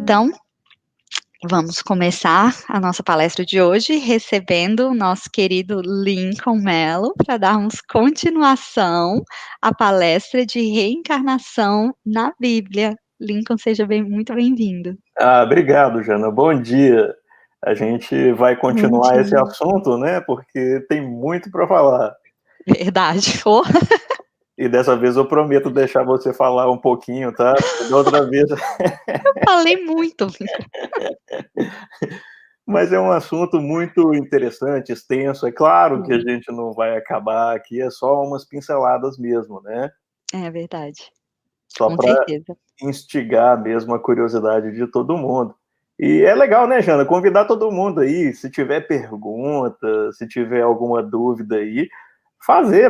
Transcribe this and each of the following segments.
Então, vamos começar a nossa palestra de hoje recebendo o nosso querido Lincoln Mello para darmos continuação à palestra de reencarnação na Bíblia. Lincoln, seja muito bem-vindo. Obrigado, Jana. Bom dia. A gente vai continuar esse assunto, né? Porque tem muito para falar. Verdade. E dessa vez eu prometo deixar você falar um pouquinho, tá? Da outra vez. Eu falei muito, Lincoln. Mas é um assunto muito interessante, extenso. É claro que a gente não vai acabar aqui, é só umas pinceladas mesmo, né? É verdade. Só para instigar mesmo a curiosidade de todo mundo. E é legal, né, Jana? Convidar todo mundo aí, se tiver pergunta, se tiver alguma dúvida aí,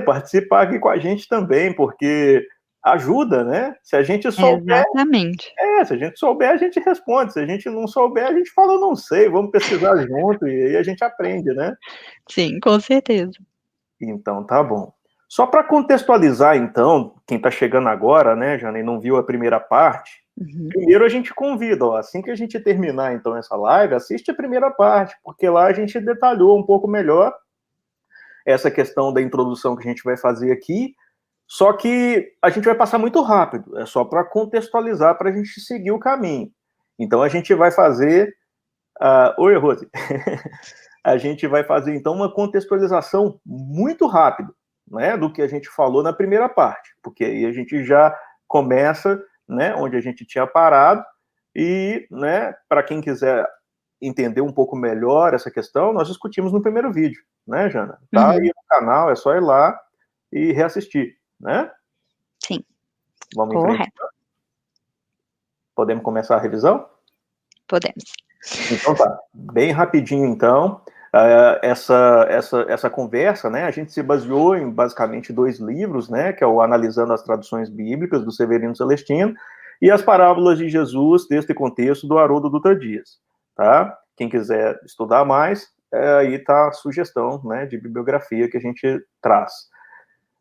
participar aqui com a gente também, porque ajuda, né? Se a gente souber... Exatamente. Se a gente souber, a gente responde. Se a gente não souber, a gente fala, não sei, vamos pesquisar junto, e aí a gente aprende, né? Sim, com certeza. Então, tá bom. Só para contextualizar, então, quem está chegando agora, né, Jana, e não viu a primeira parte, primeiro a gente convida, assim que a gente terminar, então, essa live, assiste a primeira parte, porque lá a gente detalhou um pouco melhor essa questão da introdução que a gente vai fazer aqui, só que a gente vai passar muito rápido, é só para contextualizar, para a gente seguir o caminho. Então, a gente vai fazer... Oi, Rose. A gente vai fazer, então, uma contextualização muito rápida, né, do que a gente falou na primeira parte, porque aí a gente já começa, né, onde a gente tinha parado, e, né, para quem quiser entender um pouco melhor essa questão, nós discutimos no primeiro vídeo, né, Jana? Tá aí no canal, é só ir lá e reassistir, né? Sim. Vamos em frente. Podemos começar a revisão? Podemos. Então tá, bem rapidinho então, essa conversa, né, a gente se baseou em basicamente 2 livros, né, que é o Analisando as Traduções Bíblicas, do Severino Celestino, e as Parábolas de Jesus, Texto e Contexto, do Haroldo Dutra Dias, tá? Quem quiser estudar mais, aí tá a sugestão, né, de bibliografia que a gente traz.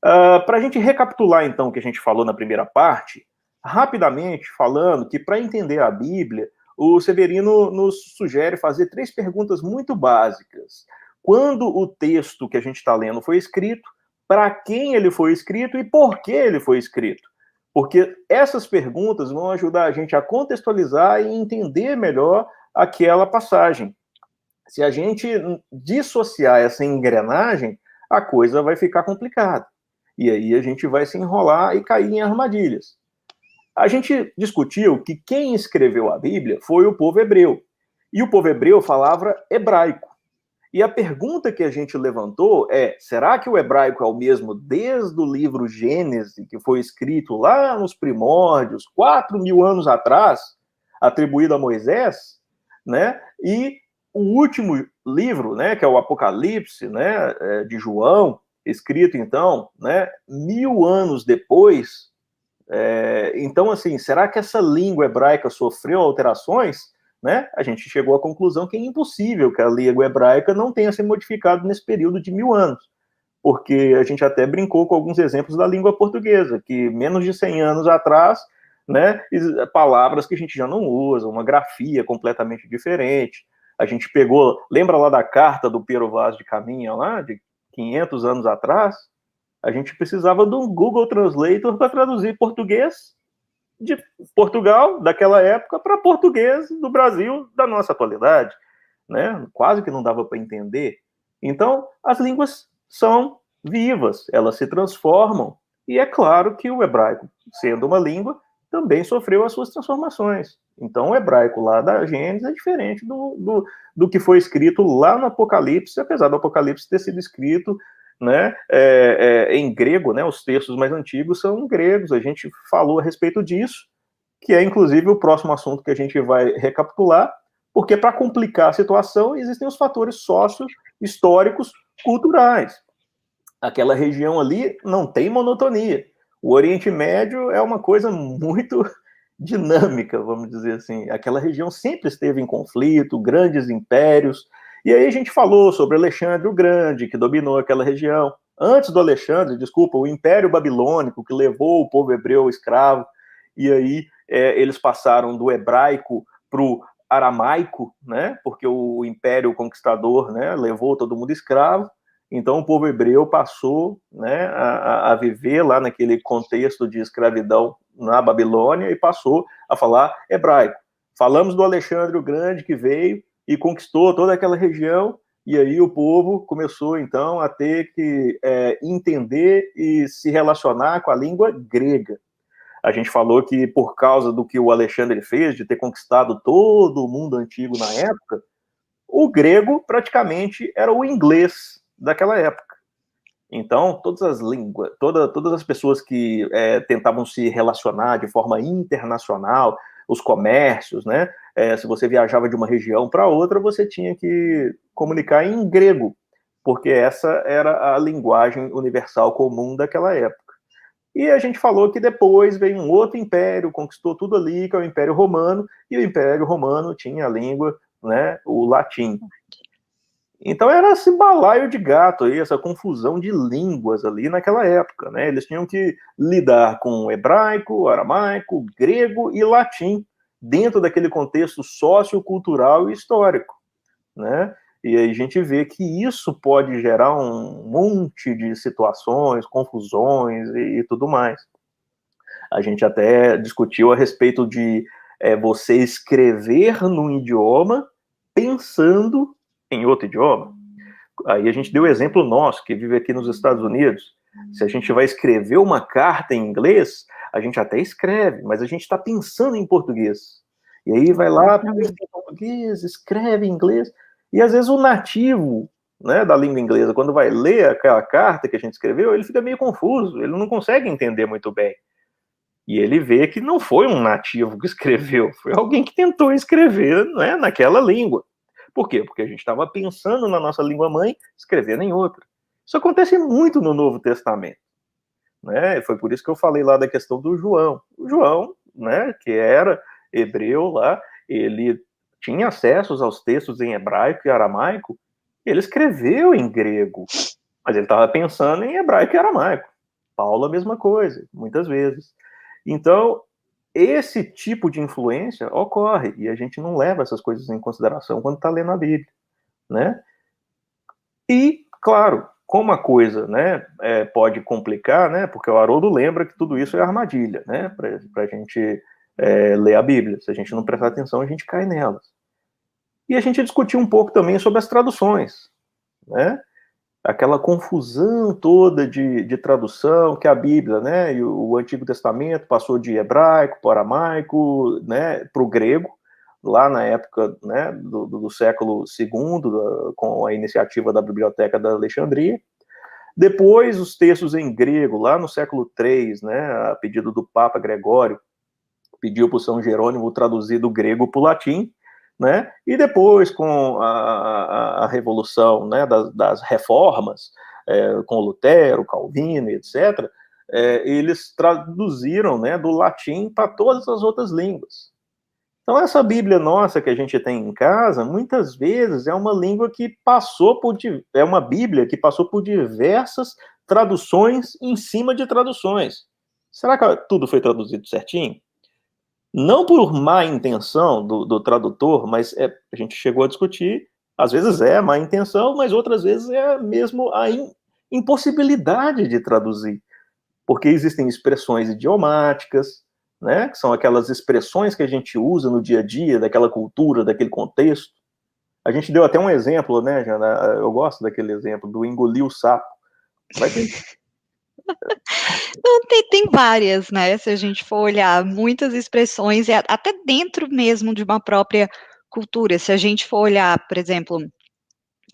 Para a gente recapitular então o que a gente falou na primeira parte, rapidamente falando que para entender a Bíblia, o Severino nos sugere fazer 3 perguntas muito básicas. Quando o texto que a gente está lendo foi escrito, para quem ele foi escrito e por que ele foi escrito? Porque essas perguntas vão ajudar a gente a contextualizar e entender melhor aquela passagem. Se a gente dissociar essa engrenagem, a coisa vai ficar complicada. E aí a gente vai se enrolar e cair em armadilhas. A gente discutiu que quem escreveu a Bíblia foi o povo hebreu. E o povo hebreu falava hebraico. E a pergunta que a gente levantou é, será que o hebraico é o mesmo desde o livro Gênesis, que foi escrito lá nos primórdios, 4.000 anos atrás, atribuído a Moisés, né? E o último livro, né, que é o Apocalipse, né, de João, escrito, então, né, 1.000 anos depois. Então, assim, será que essa língua hebraica sofreu alterações? Né? A gente chegou à conclusão que é impossível que a língua hebraica não tenha se modificado nesse período de 1.000 anos, porque a gente até brincou com alguns exemplos da língua portuguesa, que menos de 100 anos atrás, né, palavras que a gente já não usa, uma grafia completamente diferente. A gente pegou, lembra lá da carta do Pero Vaz de Caminha, lá, de 500 anos atrás? A gente precisava de um Google Translator para traduzir português de Portugal, daquela época, para português do Brasil, da nossa atualidade, né? Quase que não dava para entender. Então, as línguas são vivas, elas se transformam, e é claro que o hebraico, sendo uma língua, também sofreu as suas transformações. Então, o hebraico lá da Gênesis é diferente do que foi escrito lá no Apocalipse, apesar do Apocalipse ter sido escrito, né, em grego, né, os textos mais antigos são gregos, a gente falou a respeito disso, que é inclusive o próximo assunto que a gente vai recapitular, porque para complicar a situação existem os fatores sócio-históricos culturais. Aquela região ali não tem monotonia. O Oriente Médio é uma coisa muito dinâmica, vamos dizer assim. Aquela região sempre esteve em conflito, grandes impérios. E aí a gente falou sobre Alexandre o Grande, que dominou aquela região. Antes do Alexandre, desculpa, o Império Babilônico, que levou o povo hebreu escravo. E aí eles passaram do hebraico para o aramaico, né? Porque o Império Conquistador, né, levou todo mundo escravo. Então o povo hebreu passou, né, a viver lá naquele contexto de escravidão na Babilônia e passou a falar hebraico. Falamos do Alexandre o Grande que veio e conquistou toda aquela região, e aí o povo começou então a ter que entender e se relacionar com a língua grega. A gente falou que por causa do que o Alexandre fez, de ter conquistado todo o mundo antigo na época, o grego praticamente era o inglês daquela época. Então, todas as línguas, todas as pessoas que tentavam se relacionar de forma internacional, os comércios, né? Se você viajava de uma região para outra, você tinha que comunicar em grego, porque essa era a linguagem universal comum daquela época. E a gente falou que depois veio um outro império, conquistou tudo ali, que é o Império Romano, e o Império Romano tinha a língua, né, o latim. Então era esse balaio de gato aí, essa confusão de línguas ali naquela época, né? Eles tinham que lidar com hebraico, aramaico, grego e latim, dentro daquele contexto sociocultural e histórico, né? E aí a gente vê que isso pode gerar um monte de situações, confusões e tudo mais. A gente até discutiu a respeito de você escrever num idioma pensando em outro idioma. Aí a gente deu o exemplo nosso, que vive aqui nos Estados Unidos. Se a gente vai escrever uma carta em inglês, a gente até escreve, mas a gente está pensando em português. E aí vai lá, pensa em português, escreve em inglês. E às vezes o nativo, né, da língua inglesa, quando vai ler aquela carta que a gente escreveu, ele fica meio confuso, ele não consegue entender muito bem. E ele vê que não foi um nativo que escreveu, foi alguém que tentou escrever, né, naquela língua. Por quê? Porque a gente estava pensando na nossa língua mãe, escrevendo em outra. Isso acontece muito no Novo Testamento, né? Foi por isso que eu falei lá da questão do João. O João, né, que era hebreu lá, ele tinha acessos aos textos em hebraico e aramaico, ele escreveu em grego, mas ele estava pensando em hebraico e aramaico. Paulo a mesma coisa, muitas vezes. Então, esse tipo de influência ocorre e a gente não leva essas coisas em consideração quando está lendo a Bíblia, né? E, claro, como a coisa, né, pode complicar, né? Porque o Haroldo lembra que tudo isso é armadilha, né? Para a gente ler a Bíblia. Se a gente não prestar atenção, a gente cai nelas. E a gente discutiu um pouco também sobre as traduções, né? Aquela confusão toda de tradução que a Bíblia, né, e o Antigo Testamento passou de hebraico para aramaico, né, para o grego, lá na época, né, do século II, com a iniciativa da Biblioteca da Alexandria. Depois, os textos em grego, lá no século III, né, a pedido do Papa Gregório, pediu para o São Jerônimo traduzir do grego para o latim, né? E depois, com a revolução, né, das reformas, com Lutero, Calvino, etc., eles traduziram, né, do latim para todas as outras línguas. Então, essa Bíblia nossa que a gente tem em casa, muitas vezes é uma língua que passou por. É uma Bíblia que passou por diversas traduções em cima de traduções. Será que tudo foi traduzido certinho? Não por má intenção do tradutor, mas a gente chegou a discutir, às vezes é má intenção, mas outras vezes é mesmo a impossibilidade de traduzir, porque existem expressões idiomáticas, né, que são aquelas expressões que a gente usa no dia a dia, daquela cultura, daquele contexto. A gente deu até um exemplo, né, Jana? Eu gosto daquele exemplo do engolir o sapo. Vai ter Não, tem várias, né? Se a gente for olhar muitas expressões, até dentro mesmo de uma própria cultura. Se a gente for olhar, por exemplo,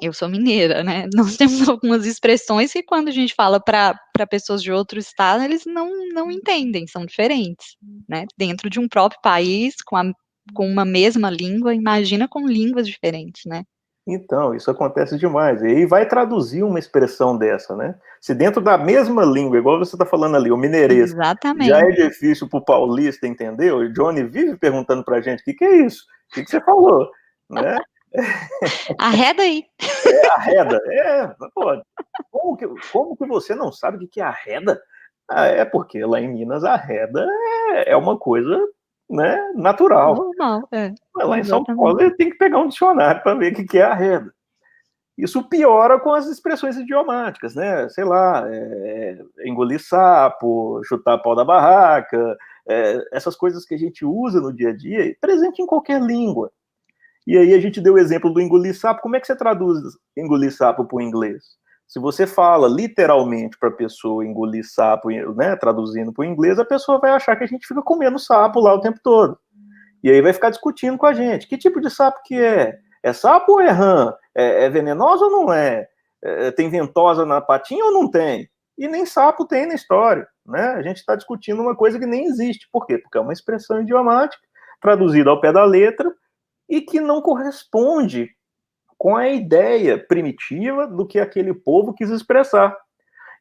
eu sou mineira, né? Nós temos algumas expressões que quando a gente fala para pessoas de outro estado, eles não entendem, são diferentes, né? Dentro de um próprio país, com uma mesma língua, imagina com línguas diferentes, né? Então, isso acontece demais. E aí vai traduzir uma expressão dessa, né? Se dentro da mesma língua, igual você está falando ali, o mineirês, já é Exatamente. difícil para o paulista entender, o Johnny vive perguntando para a gente, o que é isso? O que você falou? Né? Arreda aí. Arreda? Pô, como que você não sabe o que é arreda? Ah, é porque lá em Minas arreda é uma coisa, né, natural. Normal, Mas lá em São exatamente. Paulo ele tem que pegar um dicionário para ver o que é arreda. Isso piora com as expressões idiomáticas, né? Sei lá, engolir sapo, chutar pau da barraca, essas coisas que a gente usa no dia a dia, presente em qualquer língua. E aí a gente deu o exemplo do engolir sapo. Como é que você traduz engolir sapo para o inglês? Se você fala literalmente para a pessoa engolir sapo, né, traduzindo para o inglês, a pessoa vai achar que a gente fica comendo sapo lá o tempo todo. E aí vai ficar discutindo com a gente. Que tipo de sapo que é? É sapo ou é rã? É venenosa ou não é? Tem ventosa na patinha ou não tem? E nem sapo tem na história, né? A gente está discutindo uma coisa que nem existe. Por quê? Porque é uma expressão idiomática, traduzida ao pé da letra, e que não corresponde com a ideia primitiva do que aquele povo quis expressar.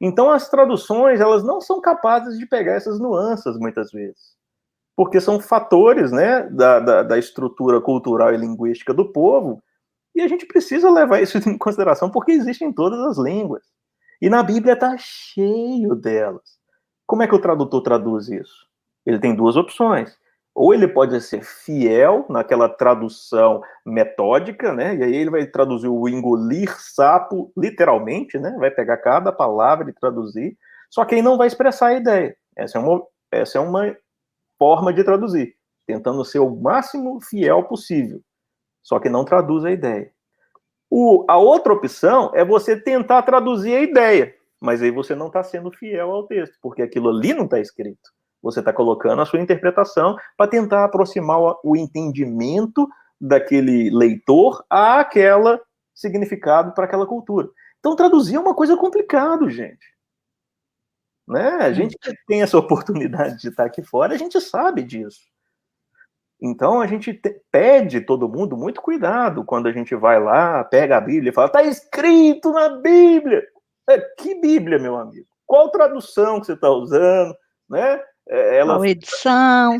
Então as traduções, elas não são capazes de pegar essas nuances, muitas vezes, porque são fatores, né, da estrutura cultural e linguística do povo, e a gente precisa levar isso em consideração, porque existe em todas as línguas. E na Bíblia está cheio delas. Como é que o tradutor traduz isso? Ele tem duas opções. Ou ele pode ser fiel naquela tradução metódica, né? E aí ele vai traduzir o engolir sapo literalmente, né? Vai pegar cada palavra e traduzir. Só que aí não vai expressar a ideia. Essa é uma forma de traduzir, tentando ser o máximo fiel possível. Só que não traduz a ideia. A outra opção é você tentar traduzir a ideia, mas aí você não está sendo fiel ao texto, porque aquilo ali não está escrito. Você está colocando a sua interpretação para tentar aproximar o entendimento daquele leitor àquele significado para aquela cultura. Então, traduzir é uma coisa complicada, gente. Né? A gente que tem essa oportunidade de estar aqui fora, a gente sabe disso. Então a gente pede todo mundo muito cuidado quando a gente vai lá, pega a Bíblia e fala, está escrito na Bíblia. Que Bíblia, meu amigo? Qual tradução que você está usando? Né? Qual edição?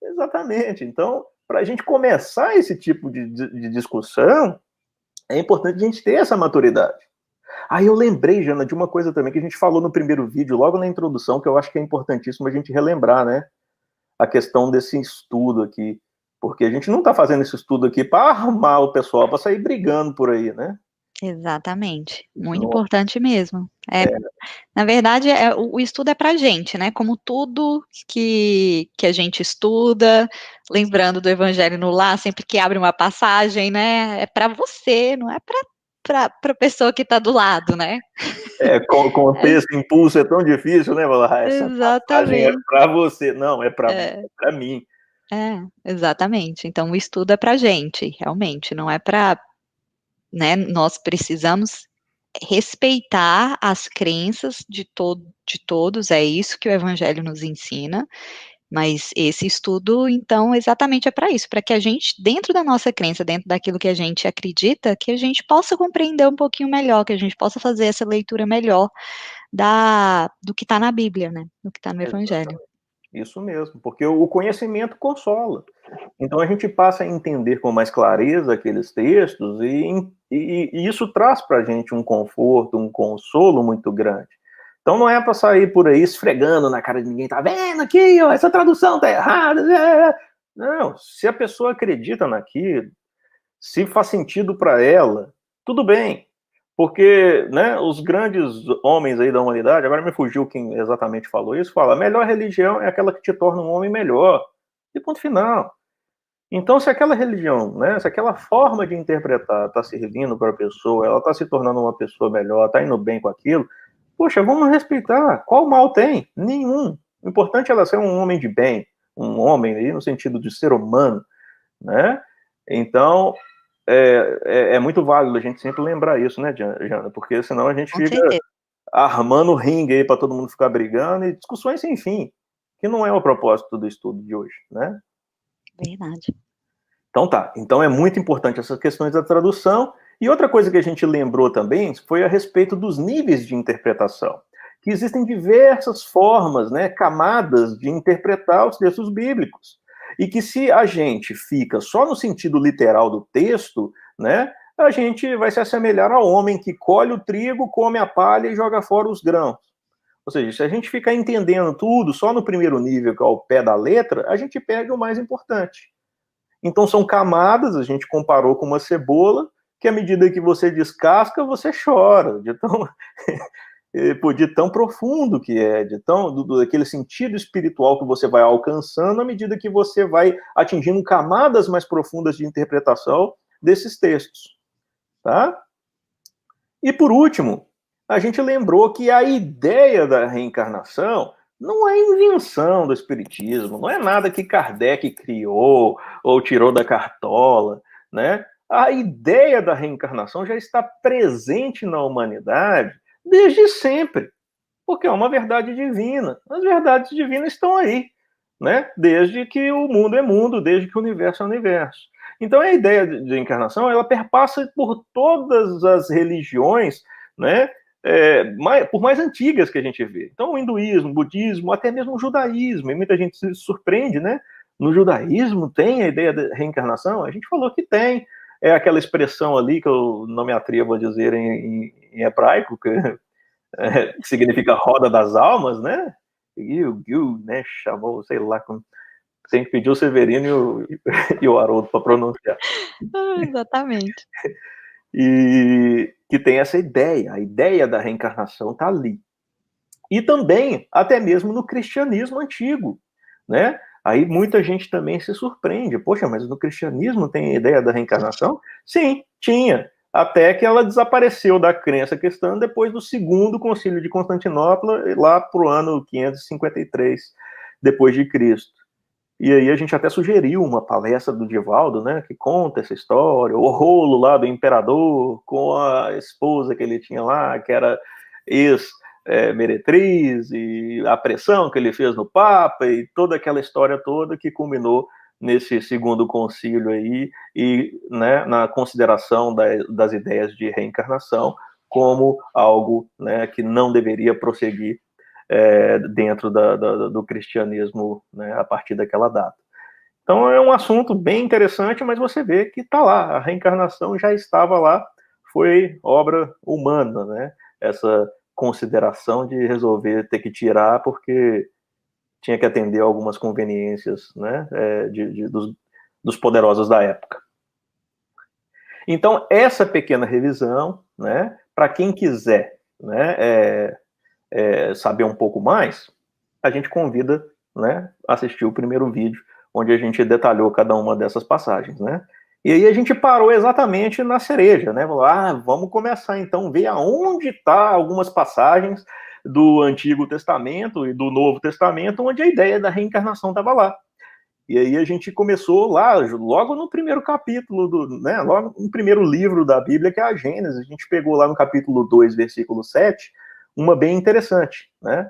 Exatamente. Então, para a gente começar esse tipo de discussão, é importante a gente ter essa maturidade. Aí eu lembrei, Jana, de uma coisa também que a gente falou no primeiro vídeo, logo na introdução, que eu acho que é importantíssimo a gente relembrar, né? A questão desse estudo aqui. Porque a gente não está fazendo esse estudo aqui para armar o pessoal, para sair brigando por aí, né? Exatamente, muito Não, importante mesmo. Na verdade, o estudo é para a gente, né? Como tudo que a gente estuda, lembrando do Evangelho no Lar, sempre que abre uma passagem, né? É para você, não é para a pessoa que está do lado, né? Contexto, impulso é tão difícil, né? Falar, essa passagem é Exatamente. para você. Não, é para mim. Exatamente. Então, o estudo é para a gente, realmente, não é para, né? Nós precisamos respeitar as crenças de todos, é isso que o Evangelho nos ensina, mas esse estudo, então, exatamente é para isso, para que a gente, dentro da nossa crença, dentro daquilo que a gente acredita, que a gente possa compreender um pouquinho melhor, que a gente possa fazer essa leitura melhor do que está na Bíblia, né, do que está no Evangelho. Isso mesmo, porque o conhecimento consola. Então a gente passa a entender com mais clareza aqueles textos e isso traz para a gente um conforto, um consolo muito grande. Então não é para sair por aí esfregando na cara de ninguém, tá vendo aqui, ó, essa tradução tá errada. Não, se a pessoa acredita naquilo, se faz sentido para ela, tudo bem. Porque, né, os grandes homens aí da humanidade, agora me fugiu quem exatamente falou isso, fala, a melhor religião é aquela que te torna um homem melhor. E ponto final. Então, se aquela religião, né, se aquela forma de interpretar está servindo para a pessoa, ela está se tornando uma pessoa melhor, está indo bem com aquilo, poxa, vamos respeitar. Qual mal tem? Nenhum. O importante é ela ser um homem de bem, um homem aí no sentido de ser humano, né? Então, é muito válido a gente sempre lembrar isso, né, Jana? Porque senão a gente Com fica certeza. armando ringue aí para todo mundo ficar brigando e discussões sem fim, que não é o propósito do estudo de hoje, né? Verdade. Então tá, então é muito importante essas questões da tradução. E outra coisa que a gente lembrou também foi a respeito dos níveis de interpretação, que existem diversas formas, né, camadas de interpretar os textos bíblicos. E que se a gente fica só no sentido literal do texto, né, a gente vai se assemelhar ao homem que colhe o trigo, come a palha e joga fora os grãos. Ou seja, se a gente ficar entendendo tudo só no primeiro nível, que é o pé da letra, a gente perde o mais importante. Então são camadas, a gente comparou com uma cebola, que à medida que você descasca, você chora, de tão profundo que é, daquele sentido espiritual que você vai alcançando à medida que você vai atingindo camadas mais profundas de interpretação desses textos, tá? E por último, a gente lembrou que a ideia da reencarnação não é invenção do espiritismo, não é nada que Kardec criou ou tirou da cartola, né? A ideia da reencarnação já está presente na humanidade desde sempre, porque é uma verdade divina. As verdades divinas estão aí, né? Desde que o mundo é mundo, desde que o universo é universo. Então a ideia de encarnação, ela perpassa por todas as religiões, né? Por mais antigas que a gente vê. Então o hinduísmo, o budismo, até mesmo o judaísmo, e muita gente se surpreende, né? No judaísmo tem a ideia de reencarnação? A gente falou que tem. É aquela expressão ali que eu não me atrevo a dizer em hebraico, que significa roda das almas, né? Gil, né? Chamou, sei lá, tem que pedir o Severino e o Haroldo para pronunciar. Exatamente. E que tem essa ideia, a ideia da reencarnação está ali. E também, até mesmo no cristianismo antigo, né? Aí muita gente também se surpreende. Poxa, mas no cristianismo tem a ideia da reencarnação? Sim, tinha. Até que ela desapareceu da crença cristã depois do segundo concílio de Constantinopla, lá para o ano 553 depois de Cristo. E aí a gente até sugeriu uma palestra do Divaldo, né, que conta essa história, o rolo lá do imperador com a esposa que ele tinha lá, que era ex-meretriz, e a pressão que ele fez no Papa, e toda aquela história toda que culminou nesse segundo concílio aí, e né, na consideração das ideias de reencarnação como algo, né, que não deveria prosseguir dentro do cristianismo, né, a partir daquela data. Então é um assunto bem interessante, mas você vê que está lá, a reencarnação já estava lá, foi obra humana, né? Essa consideração de resolver ter que tirar porque tinha que atender algumas conveniências, né, dos poderosos da época. Então essa pequena revisão, né, para quem quiser, né, saber um pouco mais, a gente convida, né, a assistir o primeiro vídeo, onde a gente detalhou cada uma dessas passagens, né? E aí a gente parou exatamente na cereja, né? Vamos começar então a ver aonde está algumas passagens do Antigo Testamento e do Novo Testamento, onde a ideia da reencarnação estava lá. E aí a gente começou lá, logo no primeiro capítulo, né, logo no primeiro livro da Bíblia, que é a Gênesis. A gente pegou lá no capítulo 2, versículo 7, uma bem interessante, né?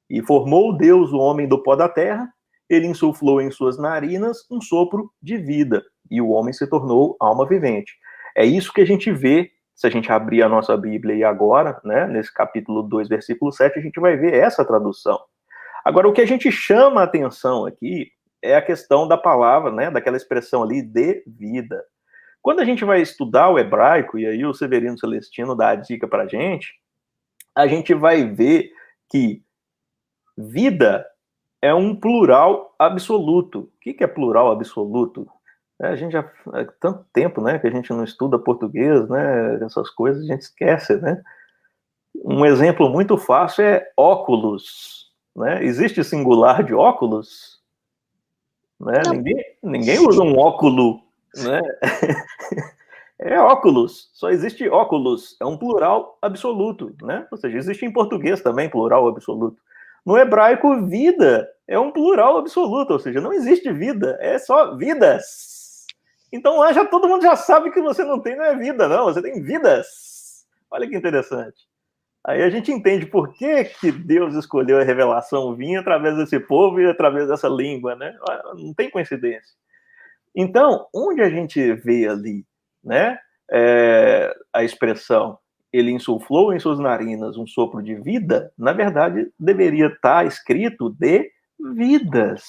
E formou Deus o homem do pó da terra, ele insuflou em suas narinas um sopro de vida, e o homem se tornou alma vivente. É isso que a gente vê, se a gente abrir a nossa Bíblia e agora, né, nesse capítulo 2, versículo 7, a gente vai ver essa tradução. Agora, o que a gente chama a atenção aqui é a questão da palavra, né, daquela expressão ali, de vida. Quando a gente vai estudar o hebraico, e aí o Severino Celestino dá a dica para a gente vai ver que vida é um plural absoluto. O que é plural absoluto? A gente já há tanto tempo, né, que a gente não estuda português, né, essas coisas a gente esquece, né? Um exemplo muito fácil é óculos, né? Existe singular de óculos, né? Ninguém usa um óculo, né? É óculos, só existe óculos, é um plural absoluto, né? Ou seja, existe em português também plural absoluto. No hebraico, vida é um plural absoluto, ou seja, não existe vida, é só vidas. Então lá já todo mundo já sabe que você não é vida, não, você tem vidas. Olha que interessante. Aí a gente entende por que Deus escolheu a revelação vir através desse povo e através dessa língua, né? Não tem coincidência. Então, onde a gente vê ali, né, a expressão ele insuflou em suas narinas um sopro de vida, na verdade, deveria estar escrito de vidas.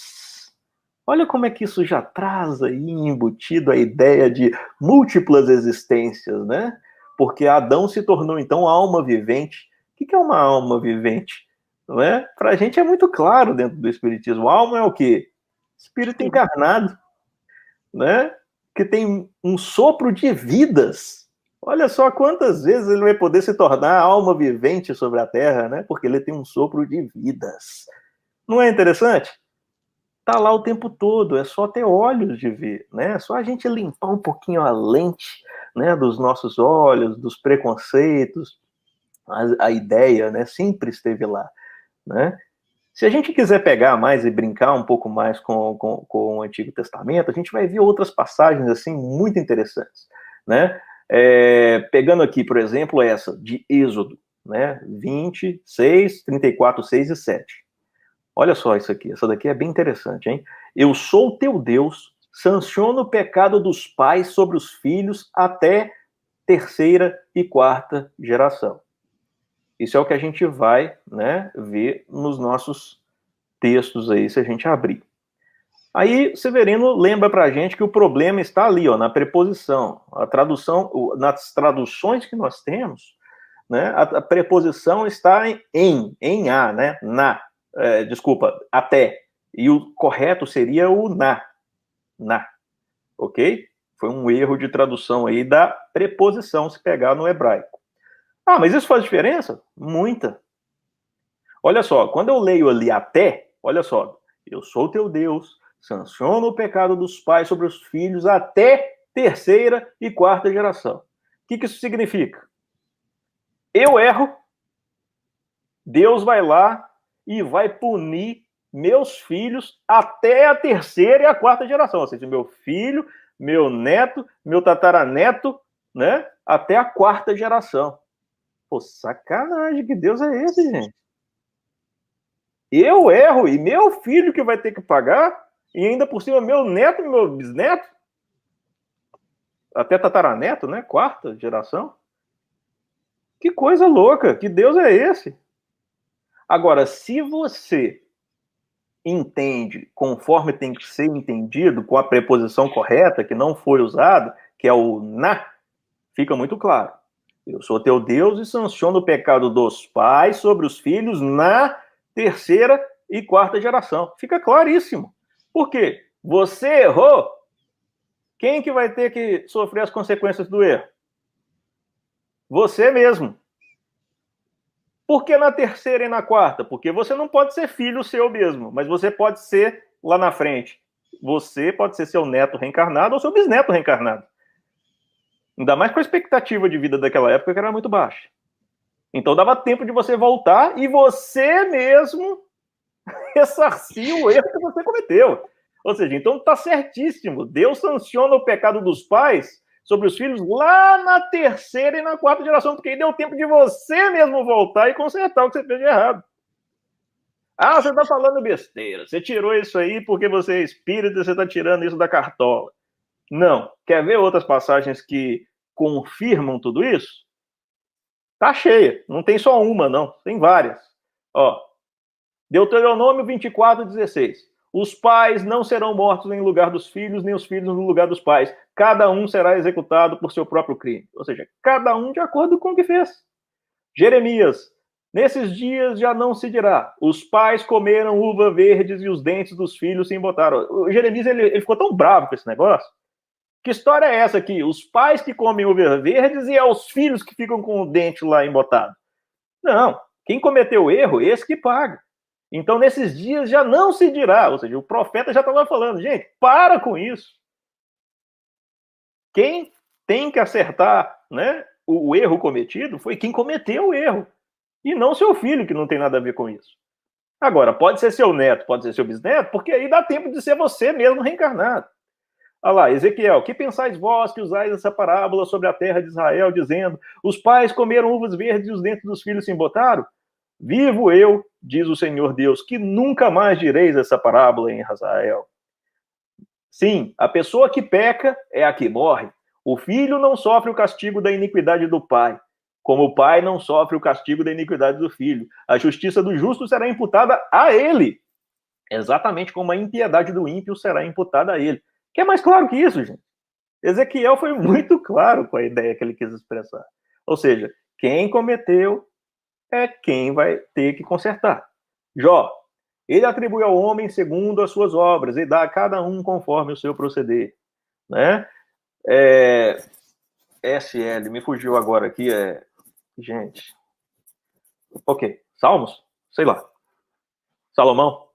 Olha como é que isso já traz aí embutido a ideia de múltiplas existências, né? Porque Adão se tornou, então, alma vivente. O que é uma alma vivente? não é? Para a gente é muito claro dentro do Espiritismo. Alma é o quê? Espírito encarnado, né? Que tem um sopro de vidas. Olha só quantas vezes ele vai poder se tornar alma vivente sobre a Terra, né? Porque ele tem um sopro de vidas. Não é interessante? Tá lá o tempo todo, é só ter olhos de ver, né? É só a gente limpar um pouquinho a lente, né, dos nossos olhos, dos preconceitos. A ideia, né, sempre esteve lá, né? Se a gente quiser pegar mais e brincar um pouco mais com o Antigo Testamento, a gente vai ver outras passagens assim muito interessantes, né? Pegando aqui, por exemplo, essa de Êxodo, né? 26, 34, 6 e 7. Olha só isso aqui, essa daqui é bem interessante, hein? Eu sou teu Deus, sanciono o pecado dos pais sobre os filhos até terceira e quarta geração. Isso é o que a gente vai, né, ver nos nossos textos aí, se a gente abrir. Aí, Severino lembra pra gente que o problema está ali, ó, na preposição. A tradução, nas traduções que nós temos, né, a preposição está em a, né, na. Desculpa, até. E o correto seria o na, ok? Foi um erro de tradução aí da preposição, se pegar no hebraico. Ah, mas isso faz diferença? Muita. Olha só, quando eu leio ali até, olha só, eu sou teu Deus, sanciono o pecado dos pais sobre os filhos até terceira e quarta geração. O que isso significa? Eu erro, Deus vai lá e vai punir meus filhos até a terceira e a quarta geração. Ou seja, meu filho, meu neto, meu tataraneto, né? Até a quarta geração. Pô, sacanagem, que Deus é esse, gente? Eu erro e meu filho que vai ter que pagar, e ainda por cima meu neto e meu bisneto, até tataraneto, né? Quarta geração. Que coisa louca, que Deus é esse? Agora, se você entende conforme tem que ser entendido, com a preposição correta, que não foi usada, que é o na, fica muito claro. Eu sou teu Deus e sanciono o pecado dos pais sobre os filhos na terceira e quarta geração. Fica claríssimo. Por quê? Você errou. Quem que vai ter que sofrer as consequências do erro? Você mesmo. Por que na terceira e na quarta? Porque você não pode ser filho seu mesmo, mas você pode ser lá na frente. Você pode ser seu neto reencarnado ou seu bisneto reencarnado. Ainda mais com a expectativa de vida daquela época, que era muito baixa. Então dava tempo de você voltar e você mesmo ressarcir o erro que você cometeu. Ou seja, então está certíssimo. Deus sanciona o pecado dos pais sobre os filhos lá na terceira e na quarta geração, porque aí deu tempo de você mesmo voltar e consertar o que você fez de errado. Ah, você está falando besteira. Você tirou isso aí porque você é espírita e você está tirando isso da cartola. Não. Quer ver outras passagens que confirmam tudo isso? Tá cheia. Não tem só uma, não. Tem várias. Ó, Deuteronômio 24:16. Os pais não serão mortos em lugar dos filhos, nem os filhos no lugar dos pais. Cada um será executado por seu próprio crime. Ou seja, cada um de acordo com o que fez. Jeremias. Nesses dias já não se dirá. Os pais comeram uva verdes e os dentes dos filhos se embotaram. O Jeremias ele ficou tão bravo com esse negócio. Que história é essa aqui? Os pais que comem uva verdes e é os filhos que ficam com o dente lá embotado. Não. Quem cometeu o erro, esse que paga. Então, nesses dias já não se dirá, ou seja, o profeta já estava falando, gente, para com isso. Quem tem que acertar, né, o erro cometido foi quem cometeu o erro, e não seu filho, que não tem nada a ver com isso. Agora, pode ser seu neto, pode ser seu bisneto, porque aí dá tempo de ser você mesmo reencarnado. Olha lá, Ezequiel, que pensais vós que usais essa parábola sobre a terra de Israel, dizendo, os pais comeram uvas verdes e os dentes dos filhos se embotaram? Vivo eu, diz o Senhor Deus, que nunca mais direis essa parábola em Israel. Sim, a pessoa que peca é a que morre. O filho não sofre o castigo da iniquidade do pai, como o pai não sofre o castigo da iniquidade do filho. A justiça do justo será imputada a ele, exatamente como a impiedade do ímpio será imputada a ele. Que é mais claro que isso, gente. Ezequiel foi muito claro com a ideia que ele quis expressar. Ou seja, quem cometeu é quem vai ter que consertar. Jó, ele atribui ao homem segundo as suas obras e dá a cada um conforme o seu proceder, né? SL, me fugiu agora aqui, gente. Ok, Salmos? Sei lá. Salomão.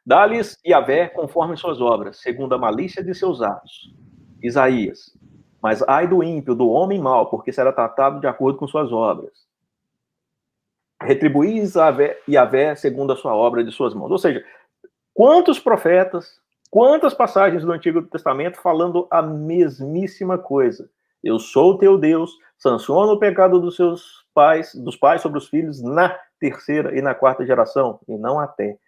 Dá-lhes Yahvé conforme suas obras, segundo a malícia de seus atos. Isaías. Mas ai do ímpio, do homem mau, porque será tratado de acordo com suas obras. Retribuís a Yahvé segundo a sua obra de suas mãos. Ou seja, quantos profetas, quantas passagens do Antigo Testamento falando a mesmíssima coisa. Eu sou o teu Deus, sanciono o pecado dos pais sobre os filhos na terceira e na quarta geração, e não até,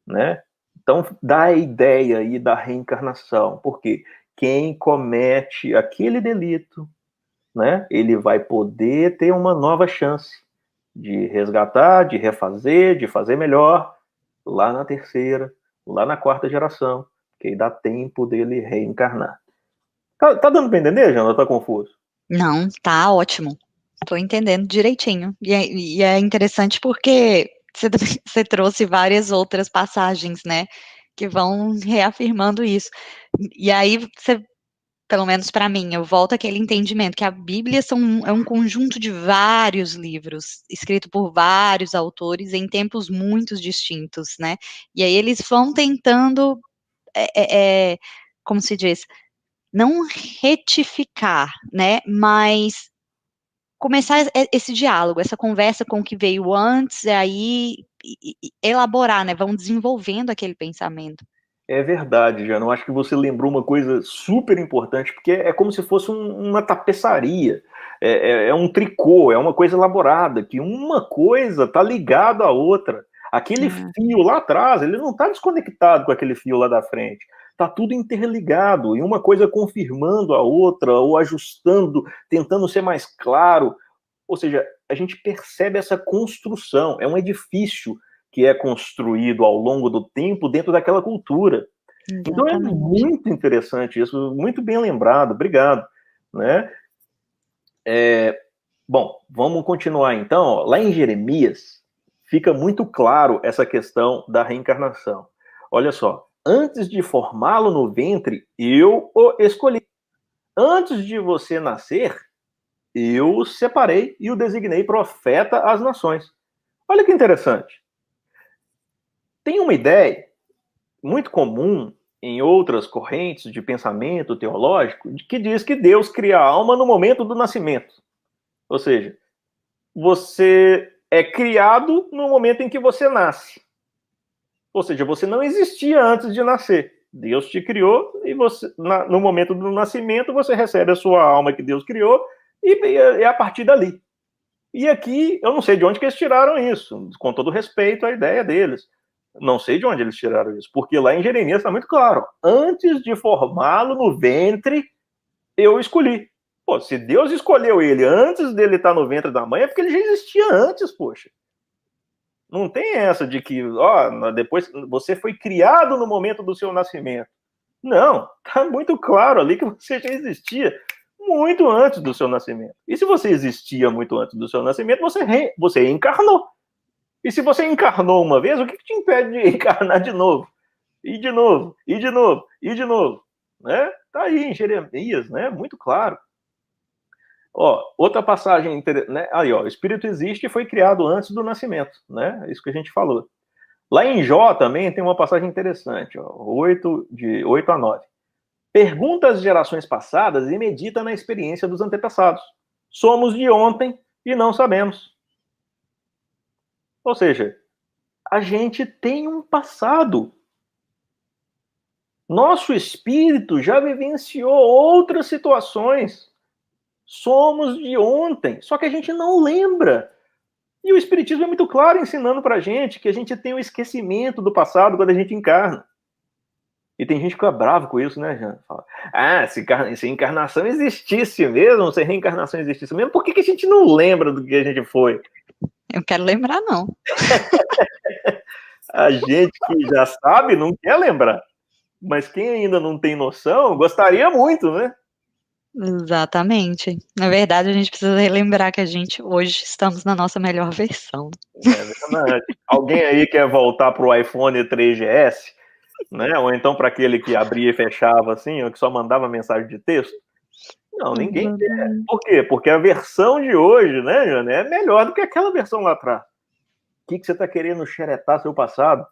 né? Então, dá a ideia aí da reencarnação, porque quem comete aquele delito, né, ele vai poder ter uma nova chance de resgatar, de refazer, de fazer melhor, lá na terceira, lá na quarta geração, que aí dá tempo dele reencarnar. Tá dando para entender, Jana? Tá confuso? Não, tá ótimo. Tô entendendo direitinho. E é interessante porque você trouxe várias outras passagens, né, que vão reafirmando isso. E aí, pelo menos para mim, eu volto àquele entendimento que a Bíblia é um conjunto de vários livros, escrito por vários autores em tempos muito distintos, né? E aí eles vão tentando, como se diz, não retificar, né? Mas começar esse diálogo, essa conversa com o que veio antes, e aí elaborar, né? Vão desenvolvendo aquele pensamento. É verdade, Jana. Eu acho que você lembrou uma coisa super importante, porque é como se fosse uma tapeçaria, é um tricô, é uma coisa elaborada, que uma coisa está ligada à outra. Aquele fio lá atrás, ele não está desconectado com aquele fio lá da frente. Está tudo interligado, e uma coisa confirmando a outra, ou ajustando, tentando ser mais claro. Ou seja, a gente percebe essa construção, é um edifício que é construído ao longo do tempo dentro daquela cultura. Então é Exatamente. muito interessante isso, muito bem lembrado, obrigado, né? Bom, vamos continuar então. Lá em Jeremias fica muito claro essa questão da reencarnação. Olha só, antes de formá-lo no ventre, eu o escolhi. Antes de você nascer, eu o separei e o designei profeta às nações. Olha que interessante. Tem uma ideia muito comum em outras correntes de pensamento teológico que diz que Deus cria a alma no momento do nascimento. Ou seja, você é criado no momento em que você nasce. Ou seja, você não existia antes de nascer. Deus te criou e você, no momento do nascimento, você recebe a sua alma que Deus criou e é a partir dali. E aqui, eu não sei de onde que eles tiraram isso, com todo respeito à ideia deles. Não sei de onde eles tiraram isso, porque lá em Jeremias está muito claro. Antes de formá-lo no ventre, eu escolhi. Pô, se Deus escolheu ele antes dele estar no ventre da mãe, é porque ele já existia antes, poxa. Não tem essa de que, ó, depois você foi criado no momento do seu nascimento. Não, tá muito claro ali que você já existia muito antes do seu nascimento. E se você existia muito antes do seu nascimento, você encarnou. E se você encarnou uma vez, o que te impede de encarnar de novo? E de novo, e de novo, e de novo. Né? Tá aí em Jeremias, né? Muito claro. Ó, outra passagem, né? Aí, ó, o Espírito existe e foi criado antes do nascimento, né? Isso que a gente falou. Lá em Jó também tem uma passagem interessante, ó, de 8 a 9. Pergunta às gerações passadas e medita na experiência dos antepassados. Somos de ontem e não sabemos. Ou seja, a gente tem um passado. Nosso espírito já vivenciou outras situações. Somos de ontem, só que a gente não lembra. E o Espiritismo é muito claro ensinando pra gente que a gente tem o esquecimento do passado quando a gente encarna. E tem gente que fica bravo com isso, né, Jean? Fala, se encarnação existisse mesmo, se reencarnação existisse mesmo, por que a gente não lembra do que a gente foi? Eu quero lembrar, não. A gente que já sabe não quer lembrar. Mas quem ainda não tem noção, gostaria muito, né? Exatamente. Na verdade, a gente precisa relembrar que a gente hoje estamos na nossa melhor versão. É verdade. Alguém aí quer voltar para o iPhone 3GS, né? Ou então para aquele que abria e fechava assim, ou que só mandava mensagem de texto? Não, ninguém quer. Exatamente. Por quê? Porque a versão de hoje, né, Jana, é melhor do que aquela versão lá atrás. O que você está querendo xeretar seu passado?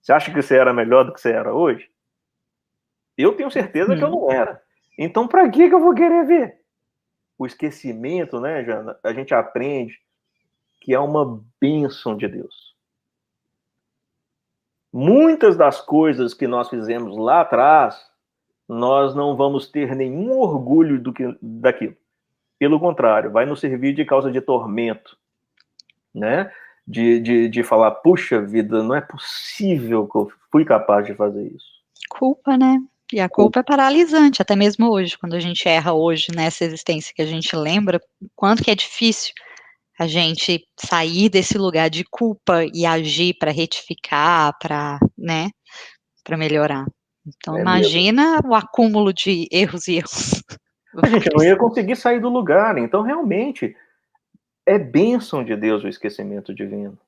Você acha que você era melhor do que você era hoje? Eu tenho certeza que eu não era. Então, para que eu vou querer ver? O esquecimento, né, Jana? A gente aprende que é uma bênção de Deus. Muitas das coisas que nós fizemos lá atrás, nós não vamos ter nenhum orgulho daquilo. Pelo contrário, vai nos servir de causa de tormento, né? De falar, puxa vida, não é possível que eu fui capaz de fazer isso. Culpa, né? E a culpa é paralisante, até mesmo hoje, quando a gente erra hoje nessa existência que a gente lembra, o quanto que é difícil a gente sair desse lugar de culpa e agir para retificar, para, né, para melhorar. Então, É mesmo. imagina o acúmulo de erros e erros. A gente não ia conseguir sair do lugar. Então, realmente, é bênção de Deus o esquecimento divino.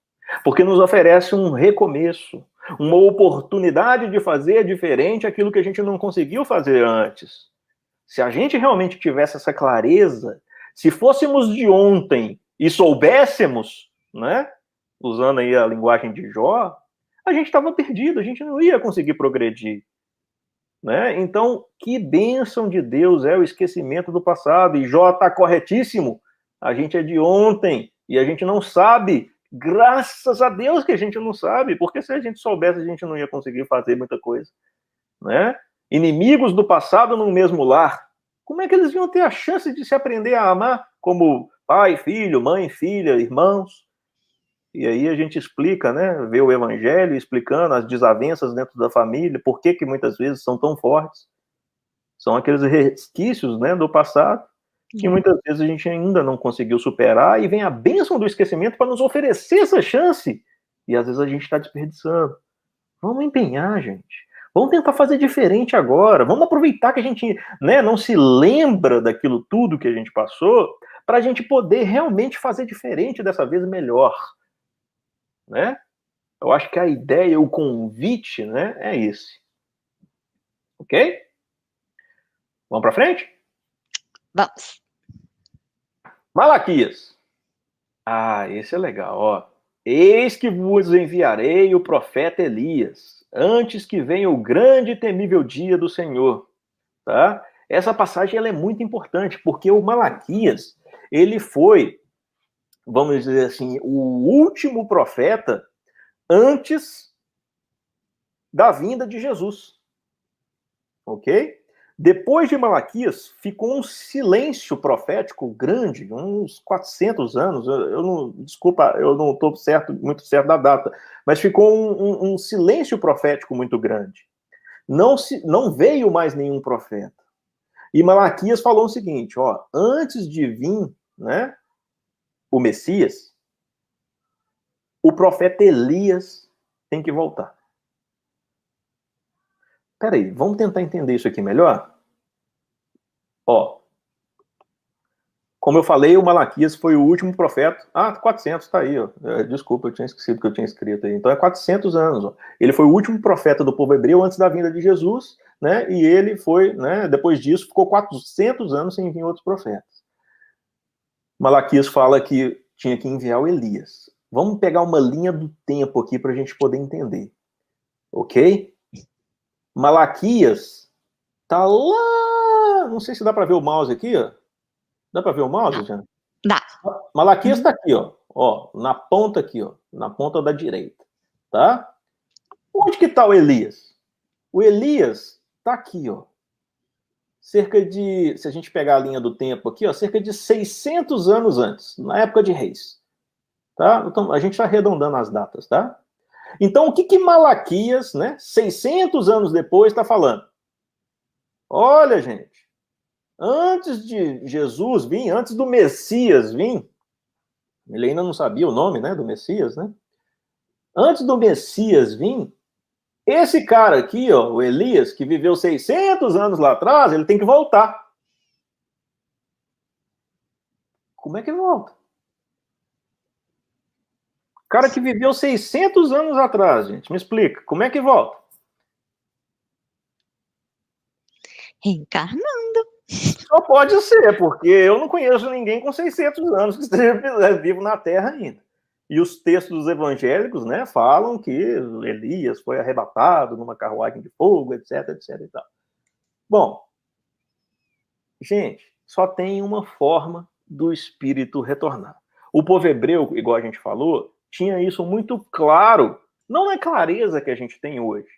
Porque nos oferece um recomeço, uma oportunidade de fazer diferente aquilo que a gente não conseguiu fazer antes. Se a gente realmente tivesse essa clareza, se fôssemos de ontem e soubéssemos, né, usando aí a linguagem de Jó, a gente estava perdido, a gente não ia conseguir progredir. Né? Então, que bênção de Deus é o esquecimento do passado. E Jó está corretíssimo. A gente é de ontem e a gente não sabe. Graças a Deus que a gente não sabe, porque se a gente soubesse, a gente não ia conseguir fazer muita coisa. Né? Inimigos do passado no mesmo lar. Como é que eles iam ter a chance de se aprender a amar como pai, filho, mãe, filha, irmãos? E aí a gente explica, né? Vê o evangelho explicando as desavenças dentro da família, por que muitas vezes são tão fortes. São aqueles resquícios, né, do passado que muitas vezes a gente ainda não conseguiu superar e vem a bênção do esquecimento para nos oferecer essa chance. E às vezes a gente está desperdiçando. Vamos empenhar, gente. Vamos tentar fazer diferente agora. Vamos aproveitar que a gente, né, não se lembra daquilo tudo que a gente passou para a gente poder realmente fazer diferente dessa vez melhor. Né? Eu acho que a ideia, o convite, né, é esse. Ok? Vamos para frente? Vamos. Malaquias. Ah, esse é legal, ó. Eis que vos enviarei o profeta Elias, antes que venha o grande e temível dia do Senhor. Tá? Essa passagem ela é muito importante, porque o Malaquias, ele foi, vamos dizer assim, o último profeta antes da vinda de Jesus. Ok? Depois de Malaquias, ficou um silêncio profético grande, uns 400 anos. Eu não, desculpa, eu não estou muito certo da data, mas ficou um silêncio profético muito grande. Não veio mais nenhum profeta. E Malaquias falou o seguinte: ó, antes de vir, né, o Messias, o profeta Elias tem que voltar. Peraí, vamos tentar entender isso aqui melhor? Ó, como eu falei, o Malaquias foi o último profeta. Ah, 400, tá aí, ó. Desculpa, eu tinha esquecido que eu tinha escrito aí. Então é 400 anos, ó. Ele foi o último profeta do povo hebreu antes da vinda de Jesus, né? E ele foi, né, depois disso, ficou 400 anos sem vir outros profetas. Malaquias fala que tinha que enviar o Elias. Vamos pegar uma linha do tempo aqui para a gente poder entender. Ok? Malaquias tá lá. Não sei se dá para ver o mouse aqui, ó. Dá para ver o mouse, Jean? Dá. Malaquias está aqui, ó, na ponta aqui, ó, na ponta da direita, tá? Onde que está o Elias? O Elias está aqui, ó. Cerca de, se a gente pegar a linha do tempo aqui, ó, cerca de 600 anos antes, na época de Reis, tá? Então a gente está arredondando as datas, tá? Então o que Malaquias, né, 600 anos depois, está falando? Olha, gente, antes de Jesus vir, antes do Messias vir, ele ainda não sabia o nome, né, do Messias, né? Antes do Messias vir, esse cara aqui, ó, o Elias, que viveu 600 anos lá atrás, ele tem que voltar. Como é que volta? O cara que viveu 600 anos atrás, gente, me explica, como é que volta? Reencarnando. Só pode ser, porque eu não conheço ninguém com 600 anos que esteja vivo na Terra ainda. E os textos evangélicos, né, falam que Elias foi arrebatado numa carruagem de fogo, etc, etc e tal. Bom, gente, só tem uma forma do Espírito retornar. O povo hebreu, igual a gente falou, tinha isso muito claro. Não é clareza que a gente tem hoje,